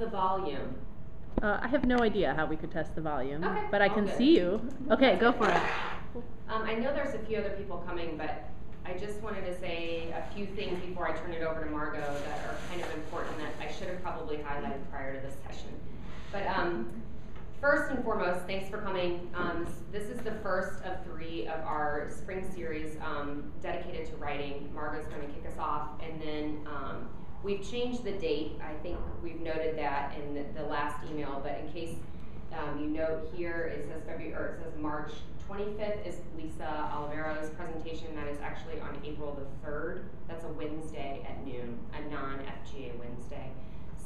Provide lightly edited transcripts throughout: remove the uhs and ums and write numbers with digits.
the volume? I have no idea how we could test the volume, Okay, but I can see you. Okay, go for it. I know there's a few other people coming, but I just wanted to say a few things before I turn it over to Margaux that are kind of important that I should have probably highlighted prior to this session. But first and foremost, thanks for coming. This is the first of 3 of our spring series dedicated to writing. Margaux's going to kick us off, and then we've changed the date. I think we've noted that in the last email, but in case you note here, it says March 25th is Lisa Olivero's presentation. That is actually on April the 3rd. That's a Wednesday at noon, a non-FGA Wednesday.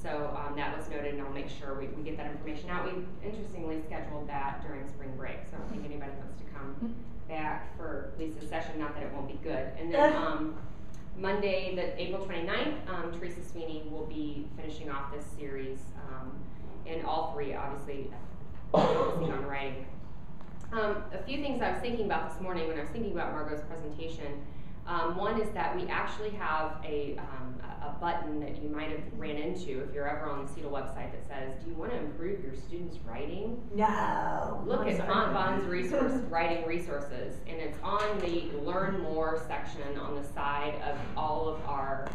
So that was noted, and I'll make sure we get that information out. We interestingly scheduled that during spring break, so I don't think anybody wants to come back for Lisa's session, not that it won't be good. And then Monday, April 29th, Teresa Sweeney will be finishing off this series, and all 3 obviously focusing on writing. A few things I was thinking about this morning when I was thinking about Margaux's presentation. One is that we actually have a button that you might have ran into if you're ever on the CETL website that says, do you want to improve your students' writing? No. Look at Fontbonne's writing resources, and it's on the Learn More section on the side of all of our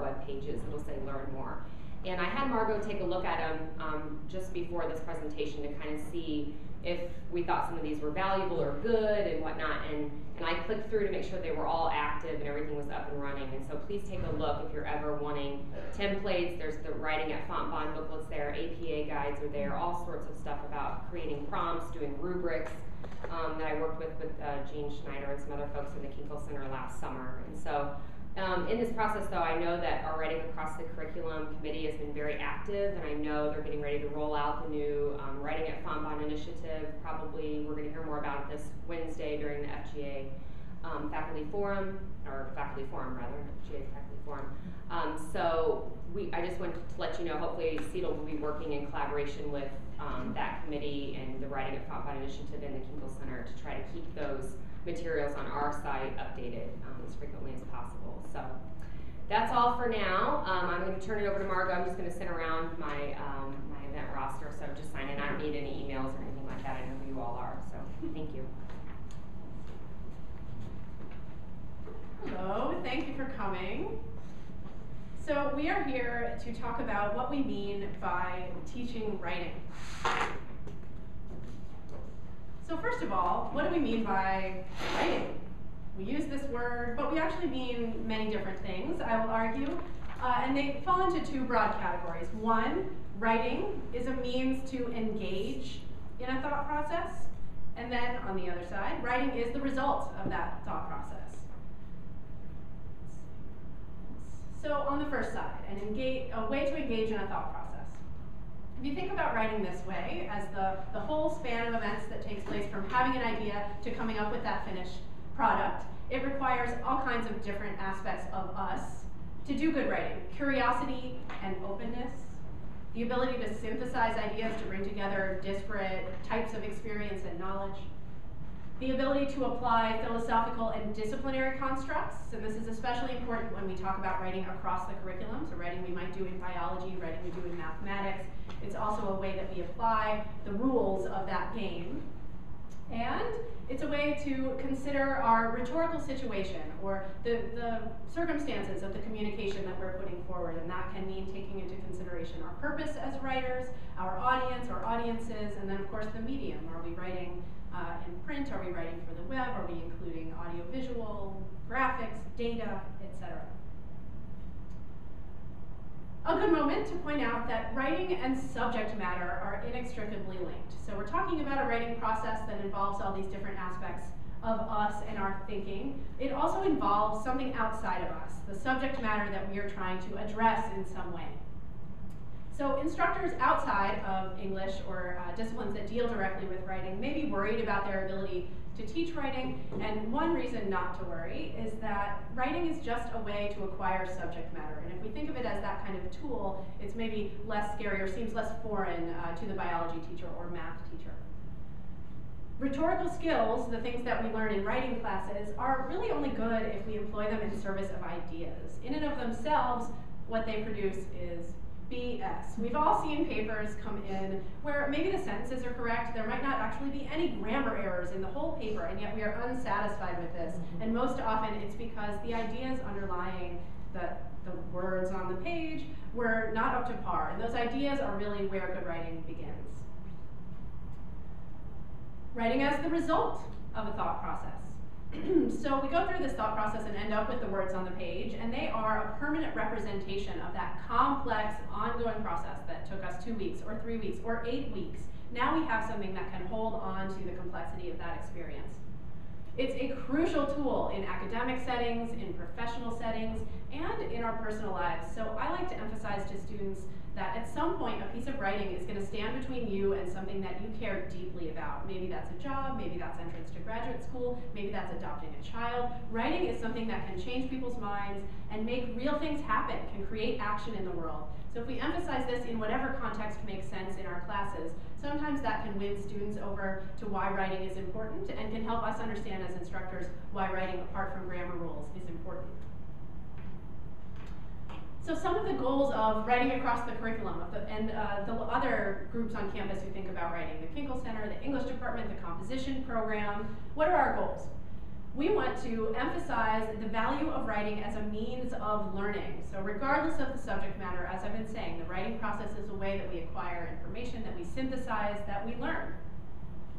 web pages. It'll say Learn More. And I had Margaux take a look at them just before this presentation to kind of see if we thought some of these were valuable or good and whatnot, and I clicked through to make sure they were all active and everything was up and running. And so please take a look if you're ever wanting templates. There's the Writing at Fontbonne booklets there, APA guides are there, all sorts of stuff about creating prompts, doing rubrics that I worked with Jean Schneider and some other folks in the Kinkle Center last summer. And so in this process, though, I know that our Writing Across the Curriculum committee has been very active, and I know they're getting ready to roll out the new Writing at Fontbonne initiative. Probably we're going to hear more about it this Wednesday during the FGA faculty forum, FGA faculty forum. I just wanted to let you know, hopefully CETL will be working in collaboration with that committee and the Writing at Fontbonne initiative in the Kinkle Center to try to keep those materials on our site updated as frequently as possible. So that's all for now. I'm going to turn it over to Margaux. I'm just going to send around my my event roster, so just sign in. I don't need any emails or anything like that. I know who you all are, so thank you. Hello, thank you for coming. So we are here to talk about what we mean by teaching writing. So first of all, what do we mean by writing? We use this word, but we actually mean many different things, I will argue. And they fall into 2 broad categories. One, writing is a means to engage in a thought process. And then on the other side, writing is the result of that thought process. So on the first side, a way to engage in a thought process. If you think about writing this way, as the whole span of events that takes place from having an idea to coming up with that finished product, it requires all kinds of different aspects of us to do good writing. Curiosity and openness, the ability to synthesize ideas to bring together disparate types of experience and knowledge, the ability to apply philosophical and disciplinary constructs, and this is especially important when we talk about writing across the curriculum, so writing we might do in biology, writing we do in mathematics. It's also a way that we apply the rules of that game. And it's a way to consider our rhetorical situation or the circumstances of the communication that we're putting forward, and that can mean taking into consideration our purpose as writers, our audience or audiences, and then of course the medium. Are we writing in print? Are we writing for the web? Are we including audiovisual, graphics, data, etc.? A good moment to point out that writing and subject matter are inextricably linked. So we're talking about a writing process that involves all these different aspects of us and our thinking. It also involves something outside of us, the subject matter that we are trying to address in some way. So instructors outside of English or disciplines that deal directly with writing may be worried about their ability to teach writing, and one reason not to worry is that writing is just a way to acquire subject matter. And if we think of it as that kind of tool, it's maybe less scary or seems less foreign to the biology teacher or math teacher. Rhetorical skills, the things that we learn in writing classes, are really only good if we employ them in service of ideas. In and of themselves, what they produce is BS. We've all seen papers come in where maybe the sentences are correct, there might not actually be any grammar errors in the whole paper, and yet we are unsatisfied with this. And most often it's because the ideas underlying the words on the page were not up to par, and those ideas are really where good writing begins. Writing as the result of a thought process. So we go through this thought process and end up with the words on the page, and they are a permanent representation of that complex, ongoing process that took us 2 weeks, or 3 weeks, or 8 weeks. Now we have something that can hold on to the complexity of that experience. It's a crucial tool in academic settings, in professional settings, and in our personal lives. So I like to emphasize to students that at some point a piece of writing is going to stand between you and something that you care deeply about. Maybe that's a job, maybe that's entrance to graduate school, maybe that's adopting a child. Writing is something that can change people's minds and make real things happen, can create action in the world. So if we emphasize this in whatever context makes sense in our classes, sometimes that can win students over to why writing is important and can help us understand as instructors why writing, apart from grammar rules, is important. So some of the goals of writing across the curriculum and the other groups on campus who think about writing, the Kinkle Center, the English department, the composition program, what are our goals? We want to emphasize the value of writing as a means of learning. So regardless of the subject matter, as I've been saying, the writing process is a way that we acquire information, that we synthesize, that we learn.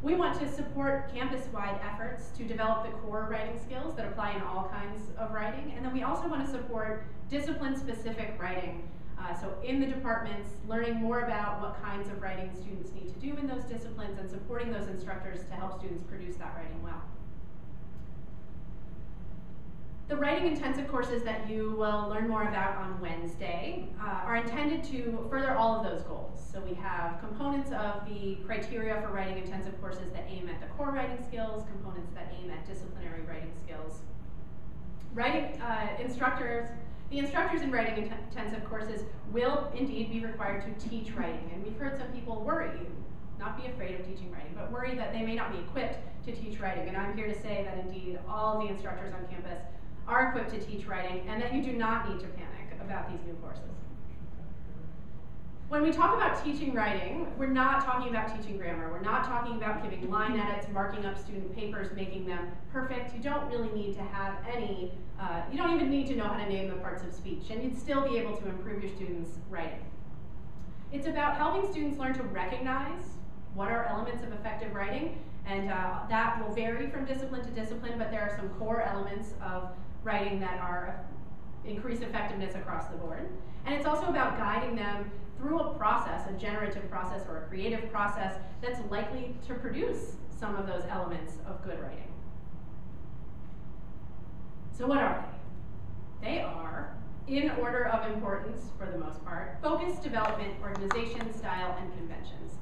We want to support campus-wide efforts to develop the core writing skills that apply in all kinds of writing, and then we also want to support discipline-specific writing. So in the departments, learning more about what kinds of writing students need to do in those disciplines and supporting those instructors to help students produce that writing well. The writing intensive courses that you will learn more about on Wednesday are intended to further all of those goals. So we have components of the criteria for writing intensive courses that aim at the core writing skills, components that aim at disciplinary writing skills. The instructors in writing intensive courses will indeed be required to teach writing, and we've heard some people worry, not be afraid of teaching writing, but worry that they may not be equipped to teach writing, and I'm here to say that indeed all of the instructors on campus are equipped to teach writing, and that you do not need to panic about these new courses. When we talk about teaching writing, we're not talking about teaching grammar. We're not talking about giving line edits, marking up student papers, making them perfect. You don't really need to have any, you don't even need to know how to name the parts of speech, and you'd still be able to improve your students' writing. It's about helping students learn to recognize what are elements of effective writing, and that will vary from discipline to discipline, but there are some core elements of writing that are increase effectiveness across the board. And it's also about guiding them through a process, a generative process or a creative process that's likely to produce some of those elements of good writing. So what are they? They are, in order of importance for the most part, focus, development, organization, style, and conventions.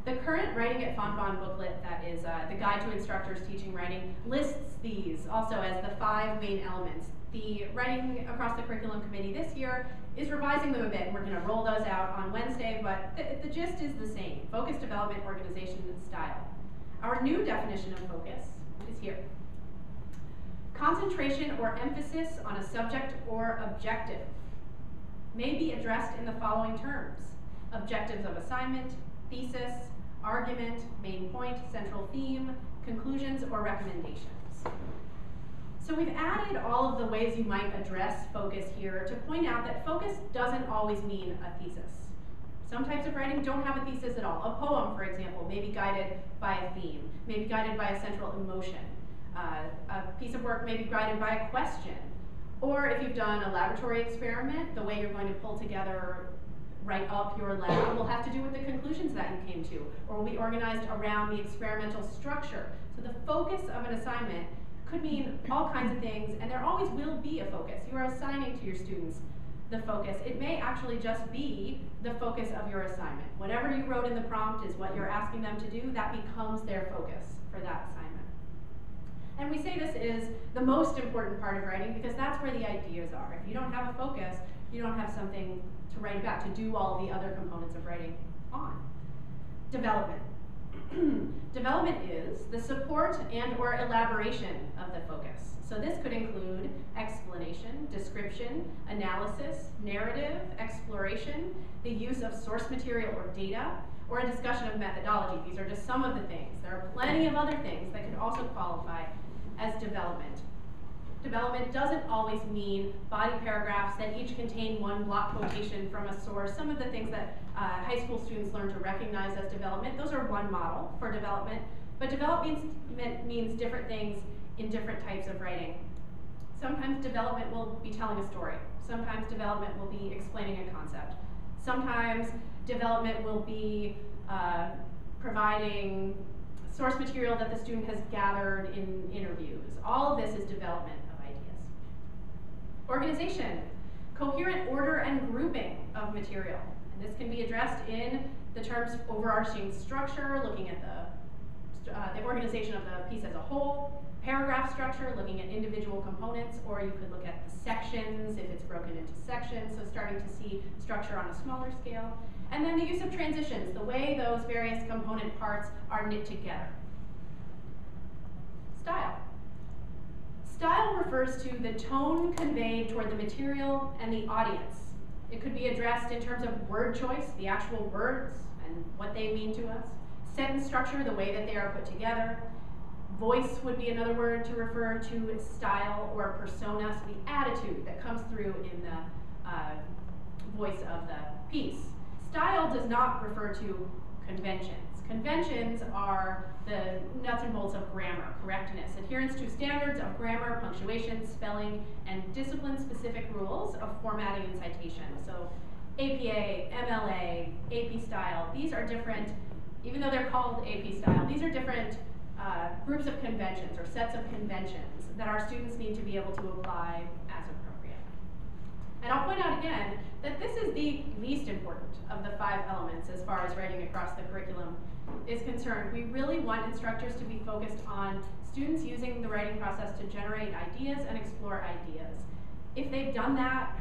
The current Writing at Fontbonne booklet, that is the Guide to Instructors Teaching Writing, lists these also as the 5 main elements. The Writing Across the Curriculum Committee this year is revising them a bit, and we're going to roll those out on Wednesday, but the gist is the same: focus, development, organization, and style. Our new definition of focus is here. Concentration or emphasis on a subject or objective may be addressed in the following terms: objectives of assignment, thesis, argument, main point, central theme, conclusions, or recommendations. So we've added all of the ways you might address focus here to point out that focus doesn't always mean a thesis. Some types of writing don't have a thesis at all. A poem, for example, may be guided by a theme, may be guided by a central emotion. A piece of work may be guided by a question. Or if you've done a laboratory experiment, the way you're going to pull together, write up your lab will have to do with the conclusions that you came to, or will be organized around the experimental structure. So the focus of an assignment could mean all kinds of things, and there always will be a focus. You are assigning to your students the focus. It may actually just be the focus of your assignment. Whatever you wrote in the prompt is what you're asking them to do. That becomes their focus for that assignment. And we say this is the most important part of writing because that's where the ideas are. If you don't have a focus, you don't have something to write about, to do all the other components of writing on. Development. Development is the support and or elaboration of the focus. So this could include explanation, description, analysis, narrative, exploration, the use of source material or data, or a discussion of methodology. These are just some of the things. There are plenty of other things that could also qualify as development. Development doesn't always mean body paragraphs that each contain one block quotation from a source. Some of the things that high school students learn to recognize as development, those are one model for development, but development means different things in different types of writing. Sometimes development will be telling a story. Sometimes development will be explaining a concept. Sometimes development will be providing source material that the student has gathered in interviews. All of this is development of ideas. Organization, coherent order and grouping of material. And this can be addressed in the terms overarching structure, looking at the organization of the piece as a whole, paragraph structure, looking at individual components, or you could look at the sections if it's broken into sections, so starting to see structure on a smaller scale. And then the use of transitions, the way those various component parts are knit together. Style. Style refers to the tone conveyed toward the material and the audience. It could be addressed in terms of word choice, the actual words and what they mean to us. Sentence structure, the way that they are put together. Voice would be another word to refer to style or persona, so the attitude that comes through in the voice of the piece. Style does not refer to conventions. Conventions are the nuts and bolts of grammar, correctness, adherence to standards of grammar, punctuation, spelling, and discipline-specific rules of formatting and citation. So APA, MLA, AP style, these are different, even though they're called AP style, these are different groups of conventions or sets of conventions that our students need to be able to apply as appropriate. And I'll point out again that this is the least important of the 5 elements as far as writing across the curriculum is concerned. We really want instructors to be focused on students using the writing process to generate ideas and explore ideas. If they've done that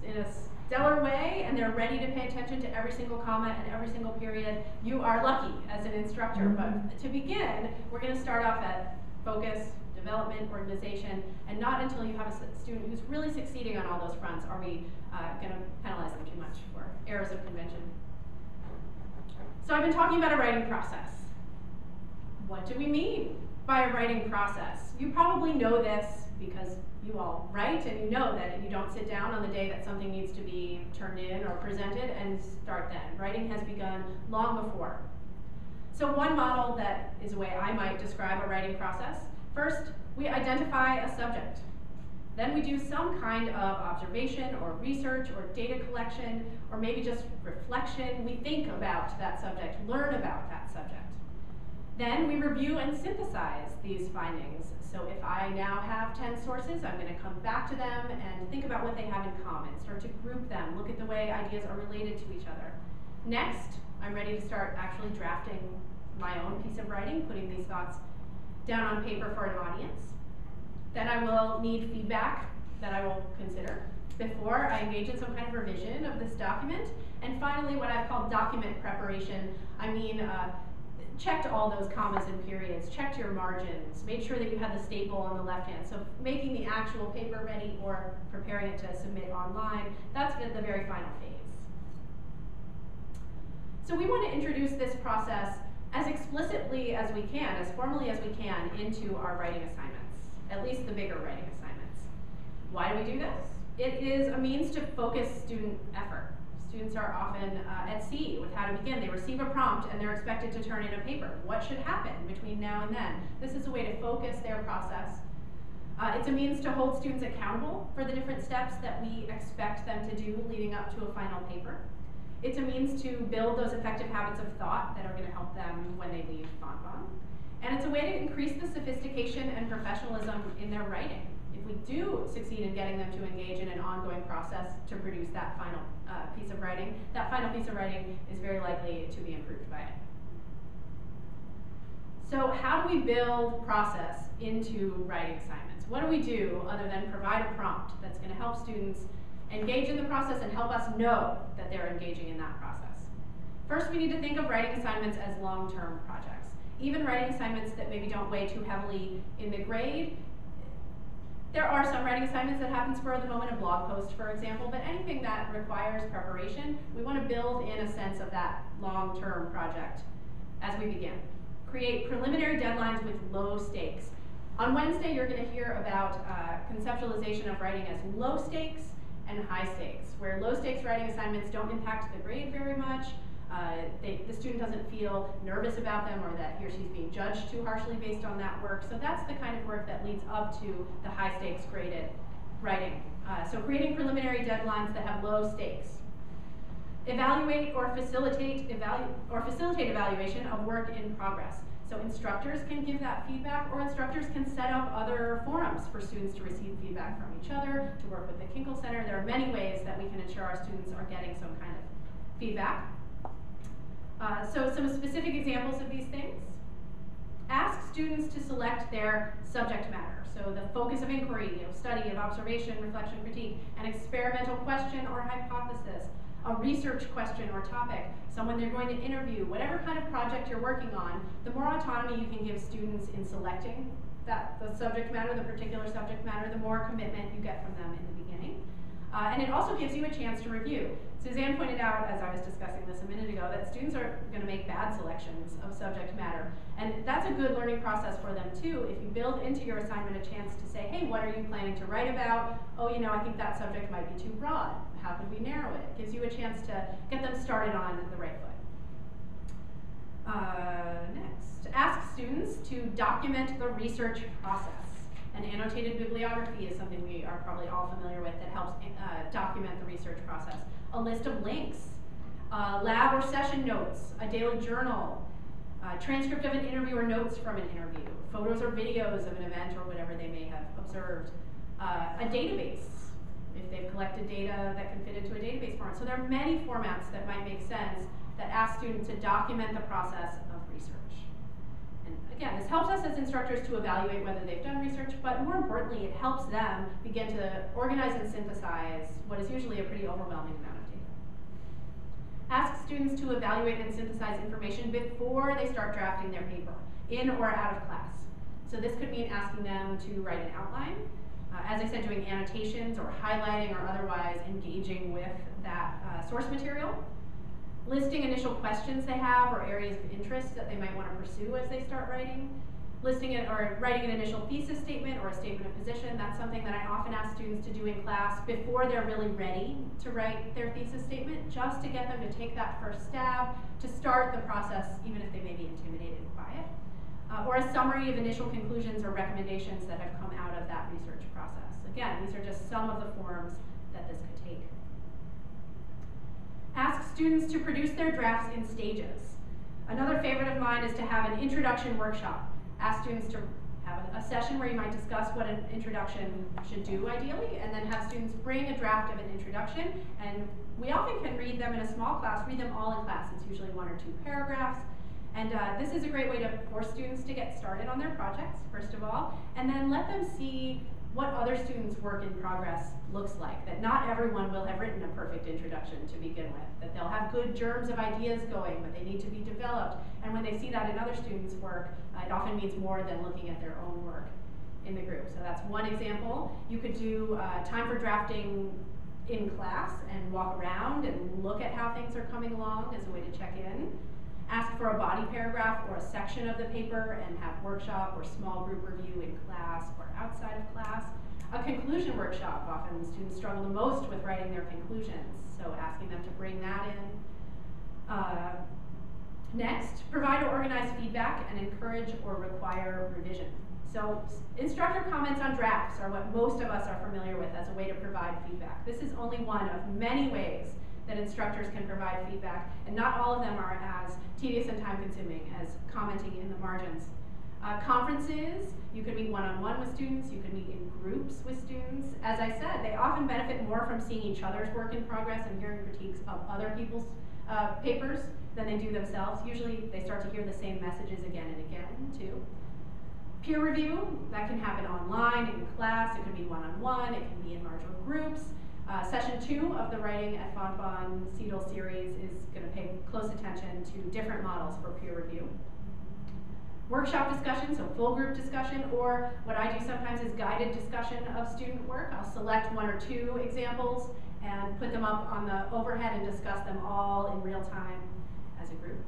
in a stellar way and they're ready to pay attention to every single comma and every single period, you are lucky as an instructor. But to begin, we're going to start off at focus, development, organization, and not until you have a student who's really succeeding on all those fronts are we going to penalize them too much for errors of convention. So I've been talking about a writing process. What do we mean by a writing process? You probably know this because you all write and you know that you don't sit down on the day that something needs to be turned in or presented and start then. Writing has begun long before. So one model that is a way I might describe a writing process. First, we identify a subject. Then we do some kind of observation or research or data collection or maybe just reflection. We think about that subject, learn about that subject. Then we review and synthesize these findings. So if I now have 10 sources, I'm going to come back to them and think about what they have in common, start to group them, look at the way ideas are related to each other. Next, I'm ready to start actually drafting my own piece of writing, putting these thoughts down on paper for an audience. Then I will need feedback that I will consider before I engage in some kind of revision of this document. And finally, what I've called document preparation, I mean checked all those commas and periods, checked your margins, made sure that you had the staple on the left hand. So making the actual paper ready or preparing it to submit online, that's the very final phase. So we want to introduce this process as explicitly as we can, as formally as we can, into our writing assignments, at least the bigger writing assignments. Why do we do this? It is a means to focus student effort. Students are often at sea with how to begin. They receive a prompt and they're expected to turn in a paper. What should happen between now and then? This is a way to focus their process. It's a means to hold students accountable for the different steps that we expect them to do leading up to a final paper. It's a means to build those effective habits of thought that are going to help them when they leave Fontbonne. And it's a way to increase the sophistication and professionalism in their writing. If we do succeed in getting them to engage in an ongoing process to produce that final piece of writing, that final piece of writing is very likely to be improved by it. So how do we build process into writing assignments? What do we do other than provide a prompt that's going to help students engage in the process and help us know that they're engaging in that process? First, we need to think of writing assignments as long-term projects. Even writing assignments that maybe don't weigh too heavily in the grade. There are some writing assignments that happen spur of the moment, a blog post, for example, but anything that requires preparation, we want to build in a sense of that long-term project as we begin. Create preliminary deadlines with low stakes. On Wednesday, you're going to hear about conceptualization of writing as low stakes and high stakes, where low stakes writing assignments don't impact the grade very much. The student doesn't feel nervous about them or that he or she's being judged too harshly based on that work. So that's the kind of work that leads up to the high stakes graded writing. So creating preliminary deadlines that have low stakes. Evaluate or facilitate evaluation of work in progress. So instructors can give that feedback, or instructors can set up other forums for students to receive feedback from each other, to work with the Kinkle Center. There are many ways that we can ensure our students are getting some kind of feedback. So some specific examples of these things. Ask students to select their subject matter. So the focus of inquiry, of study, of observation, reflection, critique, an experimental question or hypothesis, a research question or topic, someone they're going to interview, whatever kind of project you're working on, the more autonomy you can give students in selecting the subject matter, the particular subject matter, the more commitment you get from them in the beginning. And it also gives you a chance to review. Suzanne pointed out, as I was discussing this a minute ago, that students are going to make bad selections of subject matter. And that's a good learning process for them too. If you build into your assignment a chance to say, hey, what are you planning to write about? Oh, you know, I think that subject might be too broad. How could we narrow it? It gives you a chance to get them started on the right foot. Next, ask students to document the research process. An annotated bibliography is something we are probably all familiar with that helps document the research process. A list of links, lab or session notes, a daily journal, transcript of an interview or notes from an interview, photos or videos of an event or whatever they may have observed, a database, if they've collected data that can fit into a database format. So there are many formats that might make sense that ask students to document the process of research. And again, this helps us as instructors to evaluate whether they've done research, but more importantly, it helps them begin to organize and synthesize what is usually a pretty overwhelming amount of data. Ask students to evaluate and synthesize information before they start drafting their paper, in or out of class. So this could mean asking them to write an outline. As I said, doing annotations or highlighting or otherwise engaging with that source material. Listing initial questions they have or areas of interest that they might want to pursue as they start writing. Listing it or writing an initial thesis statement or a statement of position. That's something that I often ask students to do in class before they're really ready to write their thesis statement, just to get them to take that first stab, to start the process even if they may be intimidated by it. Or a summary of initial conclusions or recommendations that have come out of that research process. Again, these are just some of the forms that this could take. Ask students to produce their drafts in stages. Another favorite of mine is to have an introduction workshop. Ask students to have a session where you might discuss what an introduction should do ideally, and then have students bring a draft of an introduction. And we often can read them in a small class, read them all in class. It's usually 1 or 2 paragraphs. And this is a great way to force students to get started on their projects, first of all, and then let them see what other students' work in progress looks like, that not everyone will have written a perfect introduction to begin with, that they'll have good germs of ideas going, but they need to be developed. And when they see that in other students' work, it often means more than looking at their own work in the group. So that's one example. You could do time for drafting in class and walk around and look at how things are coming along as a way to check in. Ask for a body paragraph or a section of the paper and have workshop or small group review in class or outside of class. A conclusion workshop, often students struggle the most with writing their conclusions, so asking them to bring that in. Next, provide or organize feedback and encourage or require revision. So instructor comments on drafts are what most of us are familiar with as a way to provide feedback. This is only one of many ways that instructors can provide feedback, and not all of them are as tedious and time-consuming as commenting in the margins. Conferences, you could meet one-on-one with students, you could meet in groups with students. As I said, they often benefit more from seeing each other's work in progress and hearing critiques of other people's papers than they do themselves. Usually they start to hear the same messages again and again, too. Peer review, that can happen online, in class, it could be one-on-one, it can be in Margaux groups. Session 2 of the Writing at Fontbonne series is going to pay close close attention to different models for peer review. Workshop discussion, so full group discussion, or what I do sometimes is guided discussion of student work. I'll select 1 or 2 examples and put them up on the overhead and discuss them all in real time as a group.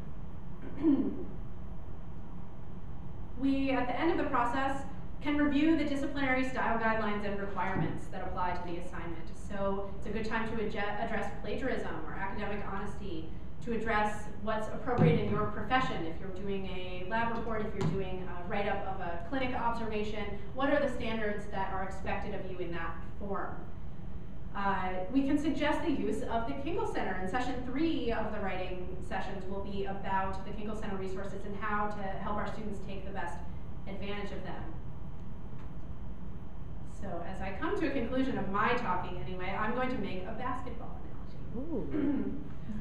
We, at the end of the process, can review the disciplinary style guidelines and requirements that apply to the assignment. So it's a good time to address plagiarism or academic honesty, to address what's appropriate in your profession. If you're doing a lab report, if you're doing a write-up of a clinic observation, what are the standards that are expected of you in that form? We can suggest the use of the Kinkle Center. In session 3 of the writing sessions will be about the Kinkle Center resources and how to help our students take the best advantage of them. So as I come to a conclusion of my talking anyway, I'm going to make a basketball analogy.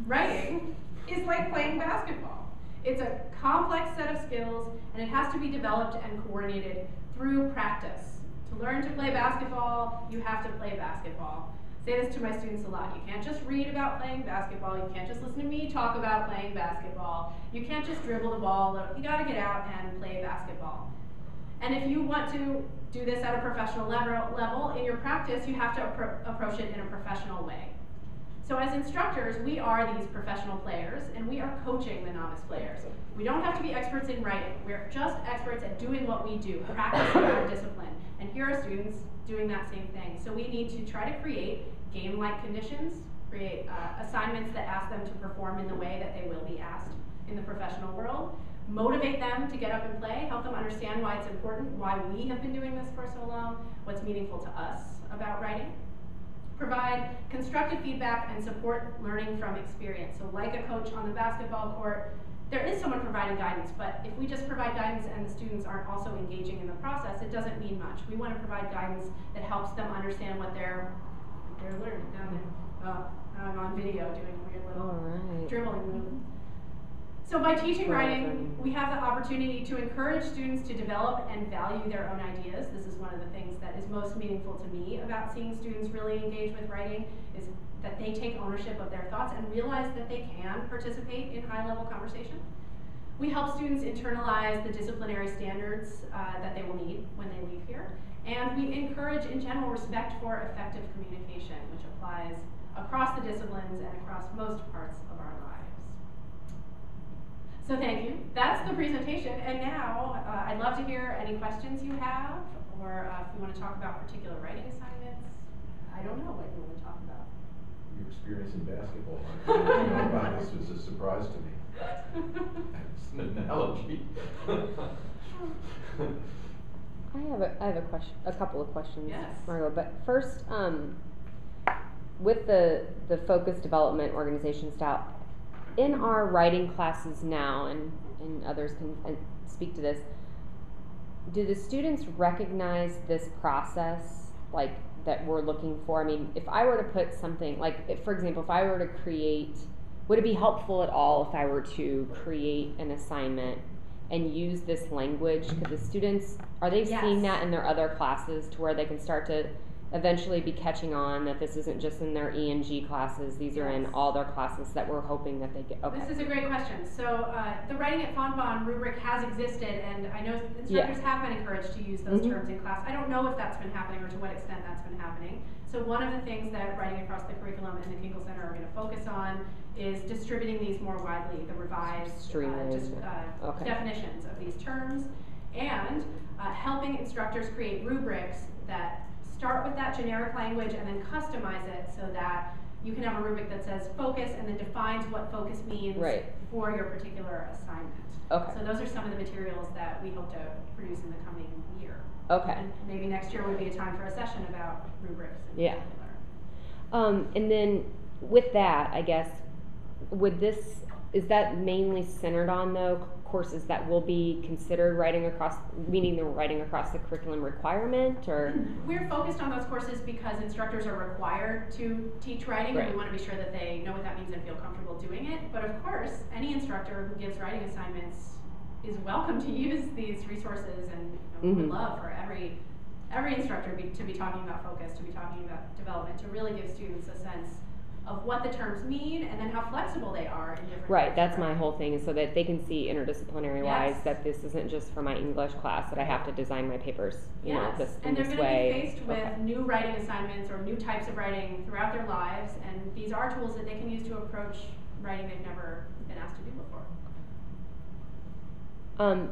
Writing is like playing basketball. It's a complex set of skills, and it has to be developed and coordinated through practice. To learn to play basketball, you have to play basketball. I say this to my students a lot. You can't just read about playing basketball. You can't just listen to me talk about playing basketball. You can't just dribble the ball. You gotta get out and play basketball. And if you want to do this at a professional level in your practice, you have to approach it in a professional way. So as instructors, we are these professional players, and we are coaching the novice players. We don't have to be experts in writing. We're just experts at doing what we do, practicing our discipline. And here are students doing that same thing. So we need to try to create game-like conditions, create assignments that ask them to perform in the way that they will be asked in the professional world, motivate them to get up and play, help them understand why it's important, why we have been doing this for so long, what's meaningful to us about writing. Provide constructive feedback and support learning from experience. So like a coach on the basketball court, there is someone providing guidance, but if we just provide guidance and the students aren't also engaging in the process, it doesn't mean much. We want to provide guidance that helps them understand what they're learning down there. Oh, I'm on video doing a weird little dribbling move. So by teaching writing, we have the opportunity to encourage students to develop and value their own ideas. This is one of the things that is most meaningful to me about seeing students really engage with writing, is that they take ownership of their thoughts and realize that they can participate in high-level conversation. We help students internalize the disciplinary standards that they will need when they leave here. And we encourage, in general, respect for effective communication, which applies across the disciplines and across most parts of our lives. So thank you. That's the presentation. And now I'd love to hear any questions you have, or if you want to talk about particular writing assignments. I don't know what you want to talk about. Your experience in basketball. I didn't know about this. Was a surprise to me. It's an analogy. I have a couple of questions, Yes. Margaux. But first, with the focus development organization style, in our writing classes now, and others can speak to this, do the students recognize this process, like, that we're looking for? I mean, if I were to put something, like, for example, if I were to create, would it be helpful at all if I were to create an assignment and use this language? Could the students, are they seeing that in their other classes to where they can start to eventually be catching on that this isn't just in their E&G classes, these are in all their classes that we're hoping that they get? Okay. This is a great question. So the Writing at Fontbonne rubric has existed, and I know instructors have been encouraged to use those terms in class. I don't know if that's been happening or to what extent that's been happening. So one of the things that Writing Across the Curriculum and the Kinkle Center are going to focus on is distributing these more widely, the revised definitions of these terms, and helping instructors create rubrics that start with that generic language and then customize it so that you can have a rubric that says focus and then defines what focus means for your particular assignment. Okay. So those are some of the materials that we hope to produce in the coming year. Okay. And maybe next year would be a time for a session about rubrics in particular. And then with that, I guess, is that mainly centered on the courses that will be considered writing across, meaning they're writing across the curriculum requirement, or? We're focused on those courses because instructors are required to teach writing, and we want to be sure that they know what that means and feel comfortable doing it. But of course, any instructor who gives writing assignments is welcome to use these resources, and we would love for every instructor to be talking about focus, to be talking about development, to really give students a sense of what the terms mean and then how flexible they are in different Right, types that's of my writing. whole thing, is so that they can see interdisciplinary wise Yes. that this isn't just for my English class, that I have to design my papers, you know, Yes, this in and they're this going to way. be faced with Okay. new writing assignments or new types of writing throughout their lives, and these are tools that they can use to approach writing they've never been asked to do before.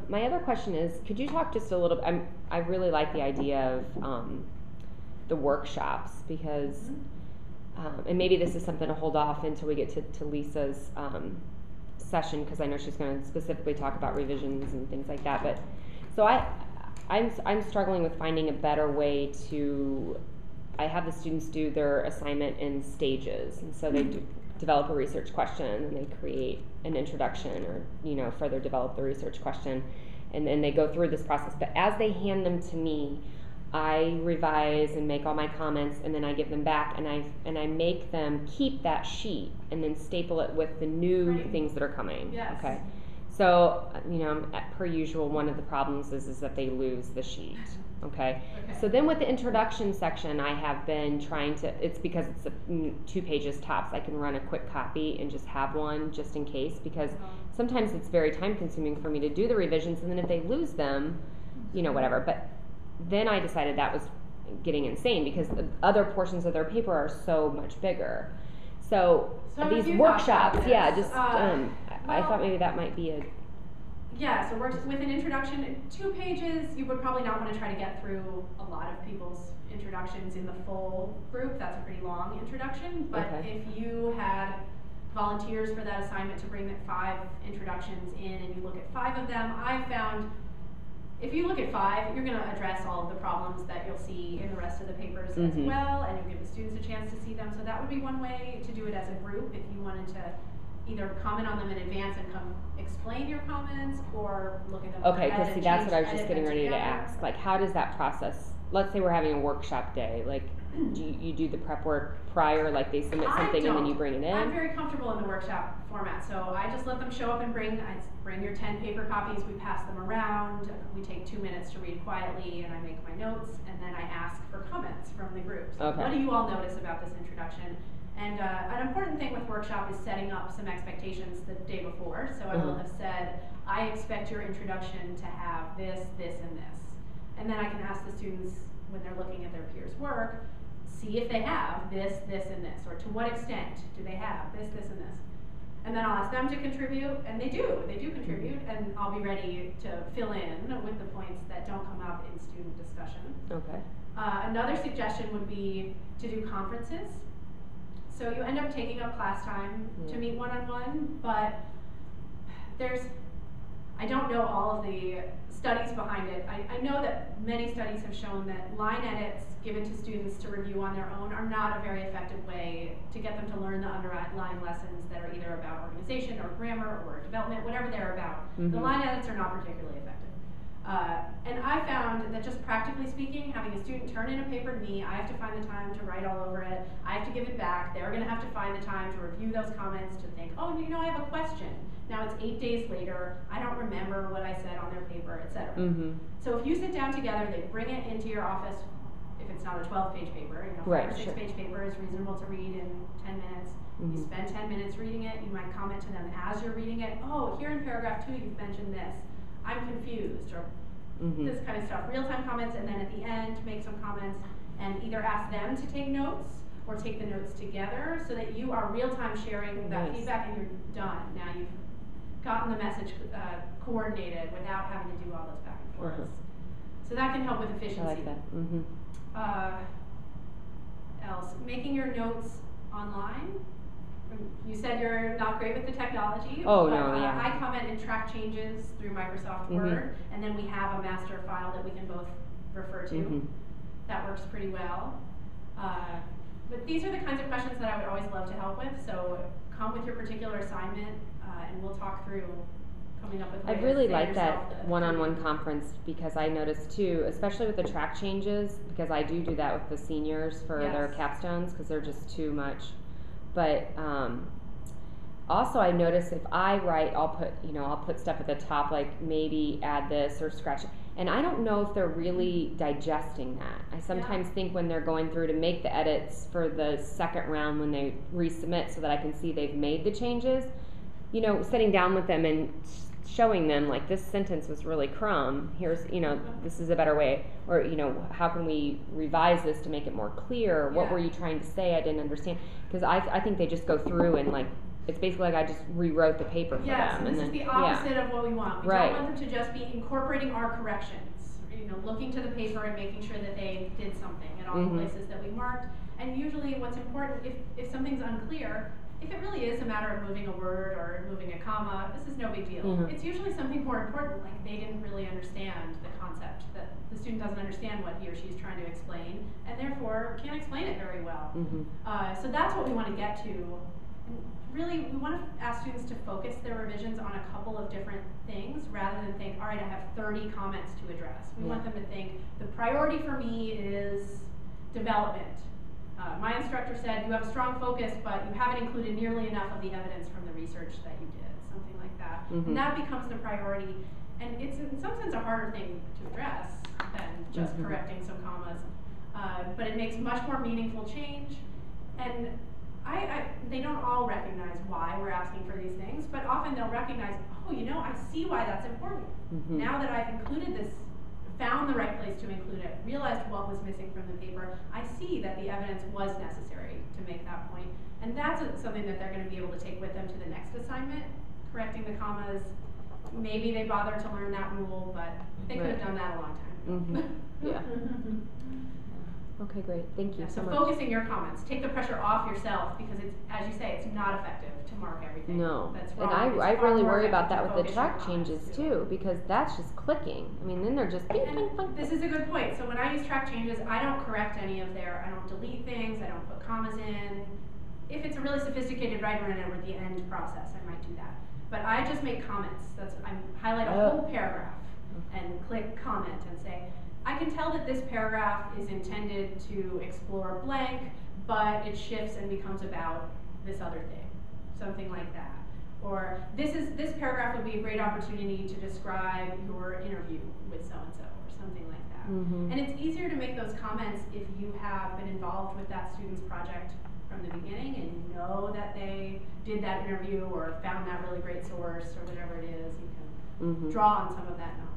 My other question is, could you talk just a little? I really like the idea of the workshops, because, and maybe this is something to hold off until we get to Lisa's session, because I know she's going to specifically talk about revisions and things like that. But so I'm struggling with finding a better way to. I have the students do their assignment in stages, and so they develop a research question, and they create an introduction, or further develop the research question, and then they go through this process. But as they hand them to me, I revise and make all my comments, and then I give them back, and I make them keep that sheet and then staple it with the new Right. things that are coming. Yes. Okay. So per usual, one of the problems is that they lose the sheet. Okay. Okay. So then with the introduction section, I have been trying to, it's because it's 2 pages tops, I can run a quick copy and just have one just in case, because sometimes it's very time consuming for me to do the revisions, and then if they lose them, whatever. But then I decided that was getting insane, because the other portions of their paper are so much bigger. So So these if you thought workshops, about yeah, this, just I well- thought maybe that might be a Yeah, so with an introduction, 2 pages, you would probably not want to try to get through a lot of people's introductions in the full group. That's a pretty long introduction. But Okay. if you had volunteers for that assignment to bring 5 introductions in, and you look at 5 of them, I found if you look at 5, you're going to address all of the problems that you'll see in the rest of the papers as Mhm. well, and you'll give the students a chance to see them. So that would be one way to do it as a group, if you wanted to either comment on them in advance and come explain your comments, or look at them Okay, ahead because see, and that's change, what I was just edit getting them ready to together. ask. Like, how does that process? Let's say we're having a workshop day. Like, do you do the prep work prior? Like, they submit I something and then don't. you bring it in? I'm very comfortable in the workshop format, so I just let them show up and bring your 10 paper copies, we pass them around, we take 2 minutes to read quietly, and I make my notes, and then I ask for comments from the group. So Okay. what do you all notice about this introduction? And an important thing with workshop is setting up some expectations the day before. So I will Mhm. have said, I expect your introduction to have this, this, and this. And then I can ask the students, when they're looking at their peers' work, see if they have this, this, and this, or to what extent do they have this, this, and this. And then I'll ask them to contribute, and they do contribute, and I'll be ready to fill in with the points that don't come up in student discussion. Okay. Another suggestion would be to do conferences. So you end up taking up class time to Yeah. meet one-on-one, but I don't know all of the studies behind it. I know that many studies have shown that line edits given to students to review on their own are not a very effective way to get them to learn the underlying lessons that are either about organization or grammar or development, whatever they're about. The Mhm. line edits are not particularly effective. And I found that just practically speaking, having a student turn in a paper to me, I have to find the time to write all over it, I have to give it back, they're going to have to find the time to review those comments, to think, oh, I have a question. Now it's 8 days later, I don't remember what I said on their paper, etc. Mhm. So if you sit down together, they bring it into your office, if it's not a 12-page paper, 5 Right, or 6-page paper is reasonable to read in 10 minutes. You Mhm. spend 10 minutes reading it, you might comment to them as you're reading it, oh, here in paragraph 2 you've mentioned this, I'm confused, or Mhm. this kind of stuff, real-time comments, and then at the end make some comments and either ask them to take notes or take the notes together so that you are real-time sharing that Nice. feedback and you're done. Now you've gotten the message coordinated without having to do all those back and forths. Uh-huh. So that can help with I efficiency. like that. Mhm. Else, making your notes online. You said you're not great with the technology. Oh, but, no, yeah. I comment and track changes through Microsoft Mhm. Word, and then we have a master file that we can both refer to. Mhm. That works pretty well. But these are the kinds of questions that I would always love to help with, so come with your particular assignment, and we'll talk through coming up with ways I really to like yourself that to one-on-one conference, because I noticed too, especially with the track changes, because I do that with the seniors for their Yes. capstones, because they're just too much. But also I notice if I write, I'll put stuff at the top, like maybe add this or scratch it. And I don't know if they're really digesting that. I sometimes think when they're going through to make the edits for the second round when they resubmit so that I can see they've made the changes, you know, sitting down with them and showing them like this sentence was really crumb, here's, you know, this is a better way, or, you know, how can we revise this to make it more clear? What were you trying to say? I didn't understand. Because I think they just go through and like, it's basically like I just rewrote the paper for them. And this is the opposite of what we want. We Right. don't want them to just be incorporating our corrections, you know, looking to the paper and making sure that they did something in all the places that we marked. And usually what's important, if something's unclear, if it really is a matter of moving a word or moving a comma, this is no big deal. It's usually something more important, like they didn't really understand the concept, that the student doesn't understand what he or she is trying to explain, and therefore can't explain it very well. So that's what we want to get to. And really, we want to ask students to focus their revisions on a couple of different things rather than think, all right, I have 30 comments to address. We want them to think, the priority for me is development. My instructor said, you have a strong focus, but you haven't included nearly enough of the evidence from the research that you did, something like that. And that becomes the priority. And it's in some sense a harder thing to address than just correcting some commas. But it makes much more meaningful change. And they don't all recognize why we're asking for these things, but often they'll recognize, oh, you know, I see why that's important. Now that I've included this, found the right place to include it, realized what was missing from the paper, I see that the evidence was necessary to make that point. And that's something that they're going to be able to take with them to the next assignment, correcting the commas. Maybe they bother to learn that rule, but they could have done that a long time ago. Okay, great. Thank you so much. Focusing your comments. Take the pressure off yourself because it's, as you say, it's not effective to mark everything. No. That's And wrong. I really worry about that with the track changes too, because that's just clicking. I mean, then they're just ping, ping, ping. This is a good point. So when I use track changes, I don't correct any of I don't delete things, I don't put commas in. If it's a really sophisticated writer and we're at the end process, I might do that. But I just make comments. I highlight a whole paragraph and click comment and say, I can tell that this paragraph is intended to explore blank, but it shifts and becomes about this other thing, something like that. Or this paragraph would be a great opportunity to describe your interview with so-and-so, or something like that. And it's easier to make those comments if you have been involved with that student's project from the beginning and you know that they did that interview or found that really great source or whatever it is. You can draw on some of that knowledge.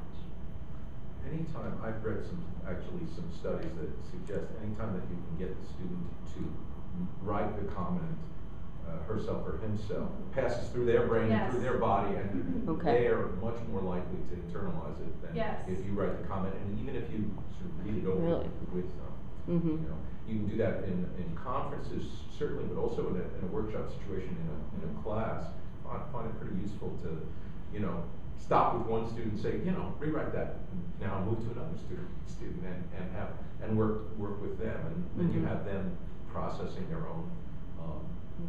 Anytime, I've read some studies that suggest anytime that you can get the student to write the comment herself or himself, passes through their brain and through their body, and they are much more likely to internalize it than if you write the comment. And even if you sort of read it over with them, you know, you can do that in conferences certainly, but also in a workshop situation in a class. I find it pretty useful to, you know, stop with one student and say, you know, rewrite that. And now move to another student and work with them, and then you have them processing their own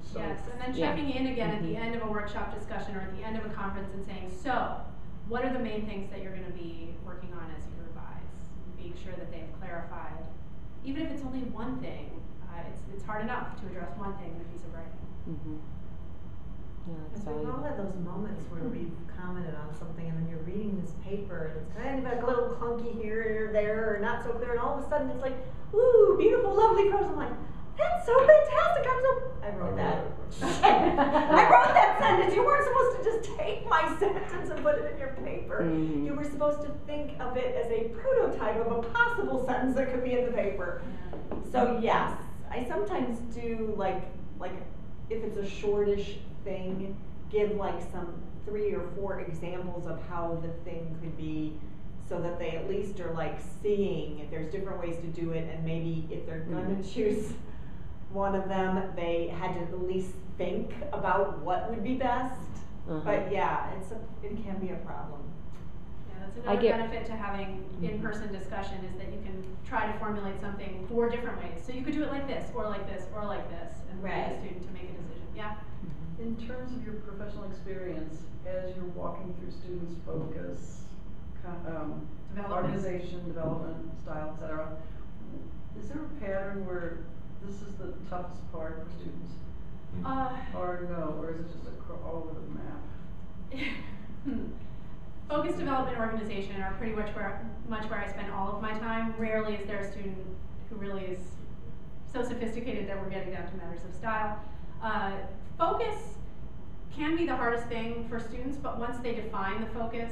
stuff. Yes, and then checking in again at the end of a workshop discussion or at the end of a conference and saying, so, what are the main things that you're going to be working on as you revise? Being sure that they've clarified. Even if it's only one thing, it's hard enough to address one thing in a piece of writing. We've all had those moments where we've commented on something and then you're reading this paper and it's kind of like a little clunky here or there or not so clear, and all of a sudden it's like, ooh, beautiful, lovely prose. I'm like, that's so fantastic. I wrote that. I wrote that sentence. You weren't supposed to just take my sentence and put it in your paper. You were supposed to think of it as a prototype of a possible sentence that could be in the paper. So yes, I sometimes do like if it's a shortish thing, give like some 3 or 4 examples of how the thing could be, so that they at least are like seeing if there's different ways to do it, and maybe if they're gonna choose one of them, they had to at least think about what would be best. But yeah, it can be a problem. Yeah, that's another benefit to having in-person discussion, is that you can try to formulate something 4 different ways. So you could do it like this, or like this, or like this, and get a student to make a decision. Yeah. In terms of your professional experience, as you're walking through students' focus, organization, development, style, etc., is there a pattern where this is the toughest part for students? Or no, or is it just all over the map? Focus, development, organization are pretty much where I spend all of my time. Rarely is there a student who really is so sophisticated that we're getting down to matters of style. Focus can be the hardest thing for students, but once they define the focus,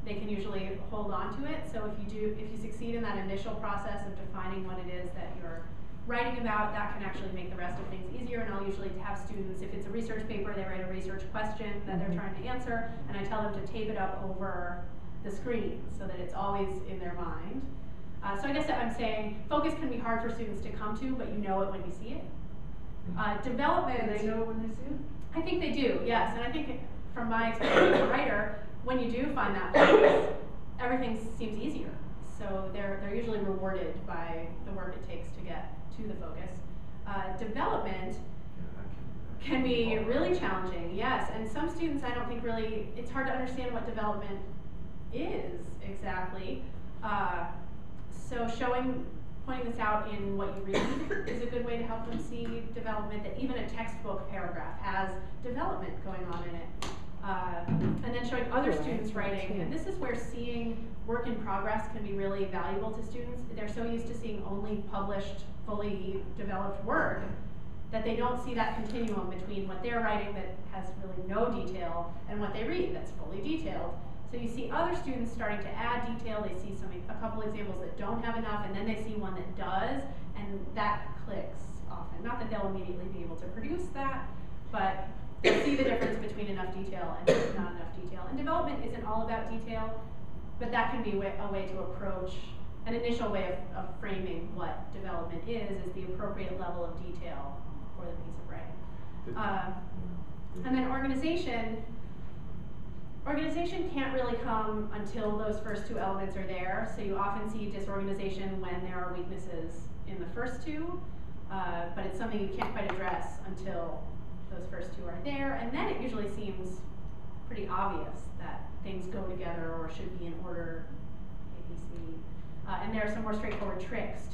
they can usually hold on to it. So if you succeed in that initial process of defining what it is that you're writing about, that can actually make the rest of things easier. And I'll usually have students, if it's a research paper, they write a research question that they're trying to answer, and I tell them to tape it up over the screen so that it's always in their mind. So I guess that I'm saying focus can be hard for students to come to, but you know it when you see it. Development. Do they know when they see it? I think they do, yes. And I think from my experience as a writer, when you do find that focus, everything seems easier. So they're usually rewarded by the work it takes to get to the focus. Development can be really challenging, yes. And some students, I don't think really, it's hard to understand what development is exactly. So pointing this out in what you read is a good way to help them see development, that even a textbook paragraph has development going on in it. And then showing other students writing, and this is where seeing work in progress can be really valuable to students. They're so used to seeing only published, fully developed work that they don't see that continuum between what they're writing that has really no detail and what they read that's fully detailed. So you see other students starting to add detail, they see a couple examples that don't have enough, and then they see one that does, and that clicks often. Not that they'll immediately be able to produce that, but they'll see the difference between enough detail and not enough detail. And development isn't all about detail, but that can be a way to approach, an initial way of framing what development is the appropriate level of detail for the piece of writing. And then organization can't really come until those first two elements are there. So you often see disorganization when there are weaknesses in the first two, but it's something you can't quite address until those first two are there. And then it usually seems pretty obvious that things go together or should be in order, ABC. And there are some more straightforward tricks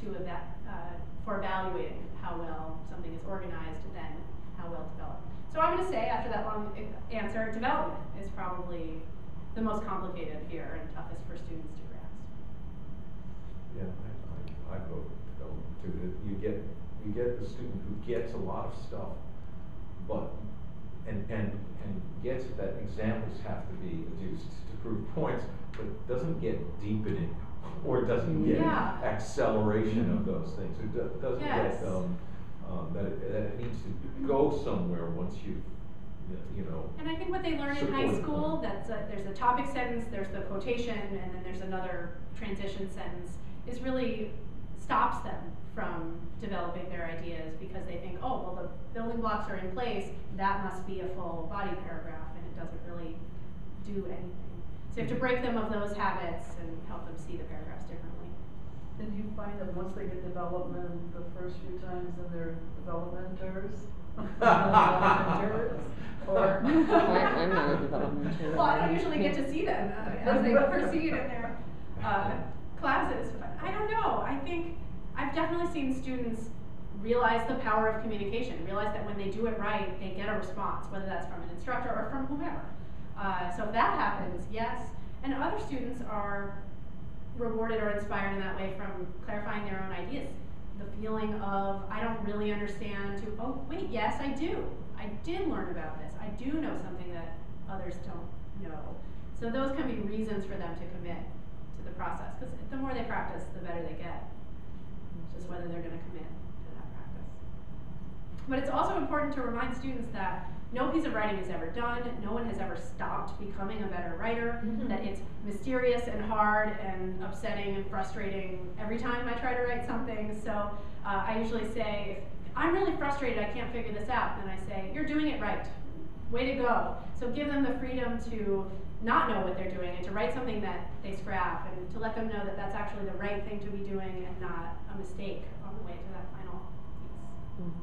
for evaluating how well something is organized than how well developed. So I'm going to say, after that long answer, development is probably the most complicated here and toughest for students to grasp. Yeah, I vote development too. You get the student who gets a lot of stuff, but and gets that examples have to be adduced to prove points, but doesn't get deepening or doesn't get acceleration of those things. It doesn't get that it needs to go somewhere once you know. And I think what they learn in high school, there's a topic sentence, there's the quotation, and then there's another transition sentence, is really stops them from developing their ideas because they think, oh, well, the building blocks are in place, that must be a full body paragraph, and it doesn't really do anything. So you have to break them of those habits and help them see the paragraphs differently. Did you find that once they get development the first few times in their developmenters? Or I'm not a developmental. Well, I don't usually get to see them as they proceed in their classes. But I don't know. I think I've definitely seen students realize the power of communication, realize that when they do it right, they get a response, whether that's from an instructor or from whomever. So if that happens, yes. And other students are rewarded or inspired in that way from clarifying their own ideas. The feeling of, I don't really understand, to, oh, wait, yes, I do. I did learn about this. I do know something that others don't know. So those can be reasons for them to commit to the process, because the more they practice, the better they get. It's just whether they're going to commit to that practice. But it's also important to remind students that no piece of writing is ever done. No one has ever stopped becoming a better writer. That it's mysterious and hard and upsetting and frustrating every time I try to write something. So I usually say, if I'm really frustrated, I can't figure this out, then I say, you're doing it right. Way to go. So give them the freedom to not know what they're doing and to write something that they scrap and to let them know that that's actually the right thing to be doing and not a mistake on the way to that final piece.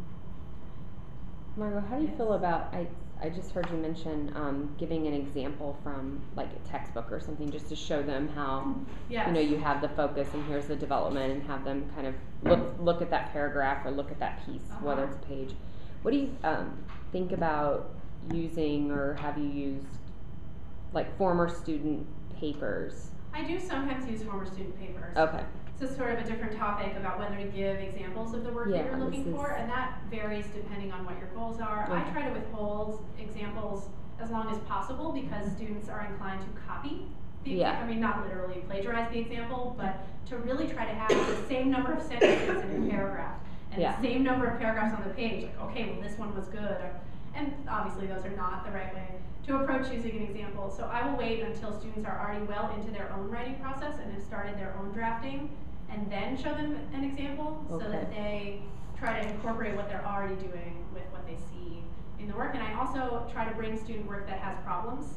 Margaux, how do you feel about, I just heard you mention giving an example from like a textbook or something just to show them how, you know, you have the focus and here's the development and have them kind of look at that paragraph or look at that piece, whether it's a page. What do you think about using or have you used like former student papers? I do sometimes use former student papers. Okay. This is sort of a different topic about whether to give examples of the work that Yeah, you're looking this for, is- and that varies depending on what your goals are. Okay. I try to withhold examples as long as possible because students are inclined to copy the Yeah. I mean, not literally plagiarize the example, but to really try to have the same number of sentences in your paragraph and Yeah. the same number of paragraphs on the page. Like, okay, well, this one was good. And obviously, those are not the right way to approach using an example. So I will wait until students are already well into their own writing process and have started their own drafting, and then show them an example so that they try to incorporate what they're already doing with what they see in the work. And I also try to bring student work that has problems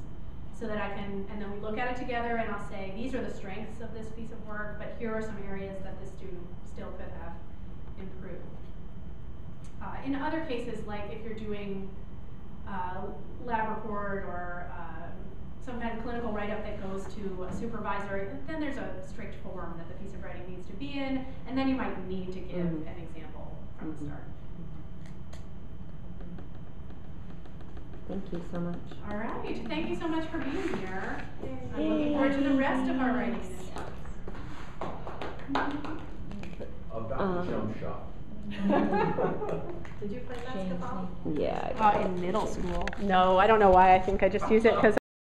so that I can, and then we look at it together and I'll say, these are the strengths of this piece of work, but here are some areas that the student still could have improved. In other cases, like if you're doing lab report or some kind of clinical write-up that goes to a supervisor, then there's a strict form that the piece of writing needs to be in, and then you might need to give an example from the start. Thank you so much. All right, thank you so much for being here. I'm looking forward to the rest of our writing initiatives. About the jump shot. Did you play basketball? Yeah. In middle school. No, I don't know why. I think I just use it because